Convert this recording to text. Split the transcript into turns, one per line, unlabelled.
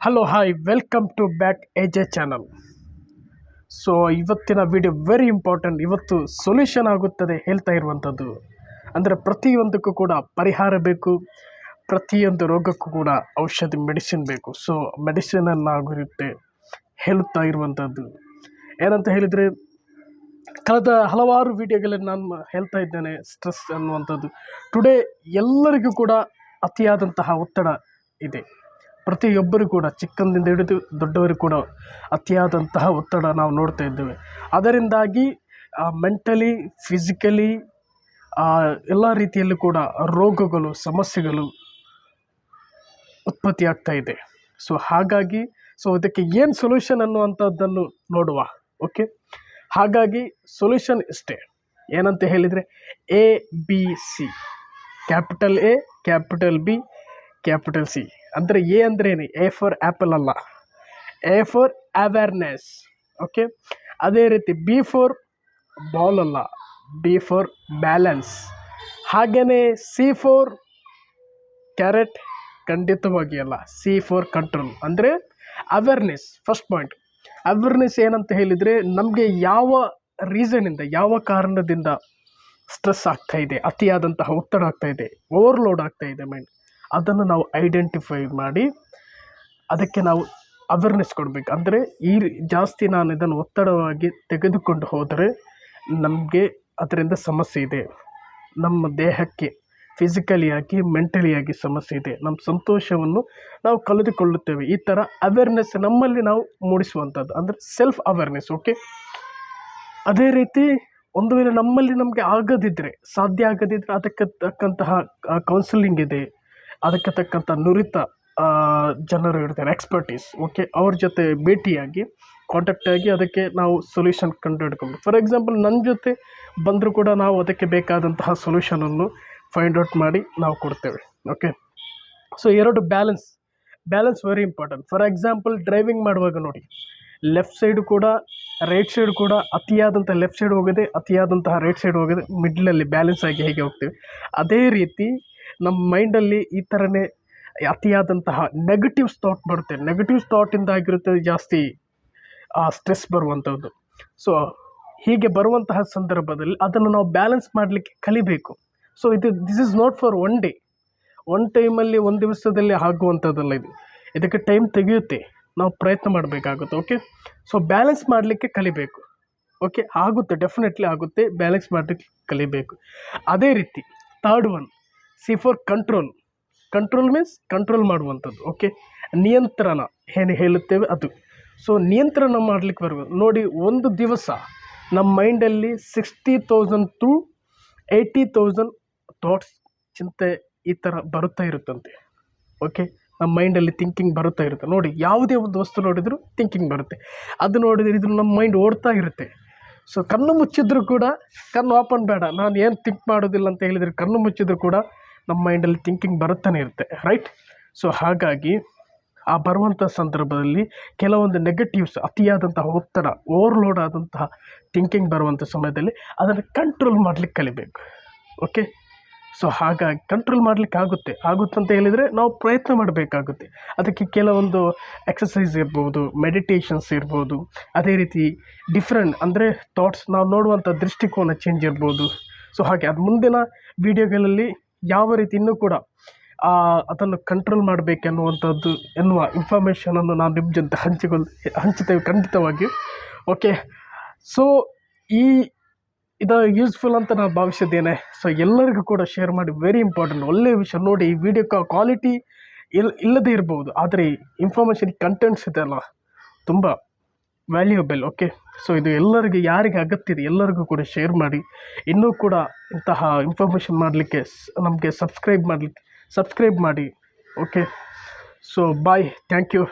Hello hi welcome to back AJ channel. So ಇವತ್ತಿನ video very important. ಇವತ್ತು solution ಆಗುತ್ತದೆ ಹೇಳ್ತಾ ಇರುವಂಥದ್ದು. ಅಂದರೆ ಪ್ರತಿಯೊಂದಕ್ಕೂ ಕೂಡ ಪರಿಹಾರ ಬೇಕು, ಪ್ರತಿಯೊಂದು ರೋಗಕ್ಕೂ ಕೂಡ ಔಷಧಿ ಮೆಡಿಸಿನ್ ಬೇಕು. ಸೊ ಮೆಡಿಸಿನನ್ನಾಗಿರುತ್ತೆ ಹೇಳುತ್ತಾ ಇರುವಂಥದ್ದು. ಏನಂತ ಹೇಳಿದರೆ, ಕಳೆದ ಹಲವಾರು ವಿಡಿಯೋಗಳಲ್ಲಿ ನಾನು ಹೇಳ್ತಾ ಇದ್ದೇನೆ ಸ್ಟ್ರೆಸ್ ಅನ್ನುವಂಥದ್ದು. ಟುಡೇ ಎಲ್ಲರಿಗೂ ಕೂಡ ಅತಿಯಾದಂತಹ ಒತ್ತಡ ಇದೆ. ಪ್ರತಿಯೊಬ್ಬರು ಕೂಡ ಚಿಕ್ಕಂದಿಂದ ಹಿಡಿದು ದೊಡ್ಡವರು ಕೂಡ ಅತಿಯಾದಂತಹ ಒತ್ತಡ ನಾವು ನೋಡ್ತಾ ಇದ್ದೇವೆ. ಅದರಿಂದಾಗಿ ಮೆಂಟಲಿ, ಫಿಸಿಕಲಿ ಎಲ್ಲ ರೀತಿಯಲ್ಲೂ ಕೂಡ ರೋಗಗಳು, ಸಮಸ್ಯೆಗಳು ಉತ್ಪತ್ತಿ ಆಗ್ತಾ ಇದೆ. ಸೊ ಹಾಗಾಗಿ ಇದಕ್ಕೆ ಏನು ಸೊಲ್ಯೂಷನ್ ಅನ್ನುವಂಥದ್ದನ್ನು ನೋಡುವ. ಓಕೆ, ಹಾಗಾಗಿ ಸೊಲ್ಯೂಷನ್ ಇಷ್ಟೇ. ಏನಂತ ಹೇಳಿದರೆ ABC, capital A, capital B, capital C. ಅಂದರೆ ಎ ಅಂದರೆ ಏನು? ಎ ಫಾರ್ ಆ್ಯಪಲ್ ಅಲ್ಲ, ಎ ಫಾರ್ ಅವೇರ್ನೆಸ್. ಓಕೆ, ಅದೇ ರೀತಿ ಬಿ ಫಾರ್ ಬಾಲ್ ಅಲ್ಲ, ಬಿ ಫಾರ್ ಬ್ಯಾಲೆನ್ಸ್. ಹಾಗೆಯೇ ಸಿ ಫಾರ್ ಕ್ಯಾರೆಟ್, ಖಂಡಿತವಾಗಿ ಅಲ್ಲ, ಸಿ ಫಾರ್ ಕಂಟ್ರೋಲ್. ಅಂದರೆ ಅವೇರ್ನೆಸ್. First point awareness. ಏನಂತ ಹೇಳಿದರೆ, ನಮಗೆ ಯಾವ ರೀಸನಿಂದ, ಯಾವ ಕಾರಣದಿಂದ ಸ್ಟ್ರೆಸ್ ಆಗ್ತಾ ಇದೆ, ಅತಿಯಾದಂತಹ ಒತ್ತಡ ಆಗ್ತಾ ಇದೆ, ಓವರ್ಲೋಡ್ ಆಗ್ತಾ ಇದೆ ಮೈಂಡ್, ಅದನ್ನು ನಾವು ಐಡೆಂಟಿಫೈ ಮಾಡಿ ಅದಕ್ಕೆ ನಾವು ಅವೇರ್ನೆಸ್ ಕೊಡಬೇಕು. ಅಂದರೆ ಜಾಸ್ತಿ ನಾನು ಇದನ್ನು ಒತ್ತಡವಾಗಿ ತೆಗೆದುಕೊಂಡು ಹೋದರೆ ನಮಗೆ ಅದರಿಂದ ಸಮಸ್ಯೆ ಇದೆ, ನಮ್ಮ ದೇಹಕ್ಕೆ ಫಿಸಿಕಲಿಯಾಗಿ, ಮೆಂಟಲಿಯಾಗಿ ಸಮಸ್ಯೆ ಇದೆ, ನಮ್ಮ ಸಂತೋಷವನ್ನು ನಾವು ಕಳೆದುಕೊಳ್ಳುತ್ತೇವೆ. ಈ ಥರ ಅವೇರ್ನೆಸ್ ನಮ್ಮಲ್ಲಿ ನಾವು ಮೂಡಿಸುವಂಥದ್ದು, ಅಂದರೆ ಸೆಲ್ಫ್ ಅವೇರ್ನೆಸ್. ಓಕೆ, ಅದೇ ರೀತಿ ಒಂದು ವೇಳೆ ನಮಗೆ ಸಾಧ್ಯ ಆಗದಿದ್ದರೆ ಅದಕ್ಕೆ ತಕ್ಕಂತಹ ಕೌನ್ಸಿಲಿಂಗ್ ಇದೆ, ಅದಕ್ಕೆ ತಕ್ಕಂಥ ನುರಿತ ಜನರು ಇರ್ತಾರೆ, ಎಕ್ಸ್ಪರ್ಟೀಸ್. ಓಕೆ, ಅವ್ರ ಜೊತೆ ಭೇಟಿಯಾಗಿ, ಕಾಂಟ್ಯಾಕ್ಟ್ ಆಗಿ ಅದಕ್ಕೆ ನಾವು ಸೊಲ್ಯೂಷನ್ ಕಂಡುಹಿಡ್ಕೊಂಡು, ಫಾರ್ ಎಕ್ಸಾಂಪಲ್ ನನ್ನ ಜೊತೆ ಬಂದರೂ ಕೂಡ ನಾವು ಅದಕ್ಕೆ ಬೇಕಾದಂತಹ ಸೊಲ್ಯೂಷನನ್ನು ಫೈಂಡ್ ಔಟ್ ಮಾಡಿ ನಾವು ಕೊಡ್ತೇವೆ. ಓಕೆ, ಸೊ ಎರಡು balance very important. For example driving ಮಾಡುವಾಗ ನೋಡಿ, ಲೆಫ್ಟ್ ಸೈಡು ಕೂಡ ರೈಟ್ ಸೈಡ್ ಕೂಡ ಅತಿಯಾದಂಥ ಲೆಫ್ಟ್ ಸೈಡ್ ಹೋಗೋದೆ, ಅತಿಯಾದಂತಹ ರೈಟ್ ಸೈಡ್ ಹೋಗೋದೆ, ಮಿಡ್ಲಲ್ಲಿ ಬ್ಯಾಲೆನ್ಸ್ ಆಗಿ ಹೇಗೆ ಹೋಗ್ತೀವಿ, ಅದೇ ರೀತಿ ನಮ್ಮ ಮೈಂಡಲ್ಲಿ ಈ ಥರನೇ ಅತಿಯಾದಂತಹ ನೆಗೆಟಿವ್ ಥಾಟ್ ಬರುತ್ತೆ. ನೆಗೆಟಿವ್ ಥಾಟಿಂದ ಆಗಿರುತ್ತೆ ಜಾಸ್ತಿ ಸ್ಟ್ರೆಸ್ ಬರುವಂಥದ್ದು. ಸೊ ಹೀಗೆ ಬರುವಂತಹ ಸಂದರ್ಭದಲ್ಲಿ ಅದನ್ನು ನಾವು ಬ್ಯಾಲೆನ್ಸ್ ಮಾಡಲಿಕ್ಕೆ ಕಲಿಬೇಕು. So this is not for one day, one ಟೈಮಲ್ಲಿ ಒಂದು ದಿವಸದಲ್ಲಿ ಆಗುವಂಥದ್ದಲ್ಲ ಇದು. ಇದಕ್ಕೆ ಟೈಮ್ ತೆಗೆಯುತ್ತೆ, ನಾವು ಪ್ರಯತ್ನ ಮಾಡಬೇಕಾಗುತ್ತೆ. ಓಕೆ, ಸೊ ಬ್ಯಾಲೆನ್ಸ್ ಮಾಡಲಿಕ್ಕೆ ಕಲಿಬೇಕು. ಓಕೆ, ಆಗುತ್ತೆ, ಡೆಫಿನೆಟ್ಲಿ ಆಗುತ್ತೆ, ಬ್ಯಾಲೆನ್ಸ್ ಮಾಡಲಿಕ್ಕೆ ಕಲಿಬೇಕು. ಅದೇ ರೀತಿ third one, C for control. Control means control ಮಾಡುವಂಥದ್ದು. ಓಕೆ, ನಿಯಂತ್ರಣ ಏನು ಹೇಳುತ್ತೇವೆ ಅದು. ಸೊ ನಿಯಂತ್ರಣ ಮಾಡಲಿಕ್ಕೆ ಬರ್ಬೋದು. ನೋಡಿ, ಒಂದು ದಿವಸ ನಮ್ಮ ಮೈಂಡಲ್ಲಿ 60,000 to 80,000 ಥಾಟ್ಸ್, ಚಿಂತೆ ಈ ಥರ ಬರುತ್ತಾ ಇರುತ್ತಂತೆ. ಓಕೆ, ನಮ್ಮ ಮೈಂಡಲ್ಲಿ ಥಿಂಕಿಂಗ್ ಬರುತ್ತಾ ಇರುತ್ತೆ. ನೋಡಿ, ಯಾವುದೇ ಒಂದು ವಸ್ತು ನೋಡಿದರೂ ಥಿಂಕಿಂಗ್ ಬರುತ್ತೆ. ಅದು ನೋಡಿದರೆ ಇದು ನಮ್ಮ ಮೈಂಡ್ ಓಡ್ತಾ ಇರುತ್ತೆ. ಸೊ ಕಣ್ಣು ಮುಚ್ಚಿದ್ರು ಕೂಡ, ಕಣ್ಣು ಓಪನ್ ಬೇಡ, ನಾನು ಏನು ಥಿಂಕ್ ಮಾಡೋದಿಲ್ಲ ಅಂತ ಹೇಳಿದರೆ, ಕಣ್ಣು ಮುಚ್ಚಿದ್ರು ಕೂಡ ನಮ್ಮ ಮೈಂಡಲ್ಲಿ ಥಿಂಕಿಂಗ್ ಬರುತ್ತಾನೆ ಇರುತ್ತೆ, ರೈಟ್? ಸೊ ಹಾಗಾಗಿ ಆ ಬರುವಂಥ ಸಂದರ್ಭದಲ್ಲಿ ಕೆಲವೊಂದು ನೆಗೆಟಿವ್ಸ್, ಅತಿಯಾದಂತಹ ಒತ್ತಡ, ಓವರ್ಲೋಡ್ ಆದಂತಹ ಥಿಂಕಿಂಗ್ ಬರುವಂಥ ಸಮಯದಲ್ಲಿ ಅದನ್ನು ಕಂಟ್ರೋಲ್ ಮಾಡಲಿಕ್ಕೆ ಕಲಿಬೇಕು. ಓಕೆ, ಸೊ ಹಾಗಾಗಿ ಕಂಟ್ರೋಲ್ ಮಾಡಲಿಕ್ಕೆ ಆಗುತ್ತೆ ಅಂತ ಹೇಳಿದರೆ ನಾವು ಪ್ರಯತ್ನ ಮಾಡಬೇಕಾಗುತ್ತೆ. ಅದಕ್ಕೆ ಕೆಲವೊಂದು ಎಕ್ಸಸೈಸ್ ಇರ್ಬೋದು, ಮೆಡಿಟೇಷನ್ಸ್ ಇರ್ಬೋದು, ಅದೇ ರೀತಿ ಡಿಫ್ರೆಂಟ್, ಅಂದರೆ ಥಾಟ್ಸ್, ನಾವು ನೋಡುವಂಥ ದೃಷ್ಟಿಕೋನ ಚೇಂಜ್ ಇರ್ಬೋದು. ಸೊ ಹಾಗೆ ಅದು ಮುಂದಿನ ವಿಡಿಯೋಗಳಲ್ಲಿ ಯಾವ ರೀತಿ ಇನ್ನೂ ಕೂಡ ಅದನ್ನು ಕಂಟ್ರೋಲ್ ಮಾಡಬೇಕೆನ್ನುವಂಥದ್ದು ಎನ್ನುವ ಇನ್ಫಾರ್ಮೇಷನನ್ನು ನಾವು ನಿಮ್ಮ ಜೊತೆ ಹಂಚುತ್ತೇವೆ ಖಂಡಿತವಾಗಿಯೂ. ಓಕೆ, ಸೊ ಇದು ಯೂಸ್ಫುಲ್ ಅಂತ ನಾನು ಭಾವಿಸಿದ್ದೇನೆ. ಸೊ ಎಲ್ಲರಿಗೂ ಕೂಡ ಶೇರ್ ಮಾಡಿ, ವೆರಿ ಇಂಪಾರ್ಟೆಂಟ್, ಒಳ್ಳೆಯ ವಿಷಯ. ನೋಡಿ, ಈ ವಿಡಿಯೋ ಕ್ವಾಲಿಟಿ ಇಲ್ಲದೇ ಇರ್ಬೋದು, ಆದರೆ ಇನ್ಫಾರ್ಮೇಷನ್ ಕಂಟೆಂಟ್ಸ್ ಇದೆಲ್ಲ ತುಂಬ ವ್ಯಾಲ್ಯೂಬಲ್. ಓಕೆ, ಸೊ ಇದು ಎಲ್ಲರಿಗೂ, ಯಾರಿಗೆ ಅಗತ್ಯ ಇದೆ ಎಲ್ಲರಿಗೂ ಕೂಡ ಶೇರ್ ಮಾಡಿ. ಇನ್ನೂ ಕೂಡ ಇಂತಹ ಇನ್ಫಾರ್ಮೇಷನ್ ಮಾಡಲಿಕ್ಕೆ ನಮಗೆ ಸಬ್ಸ್ಕ್ರೈಬ್ ಮಾಡಿ. Okay, so bye, thank you.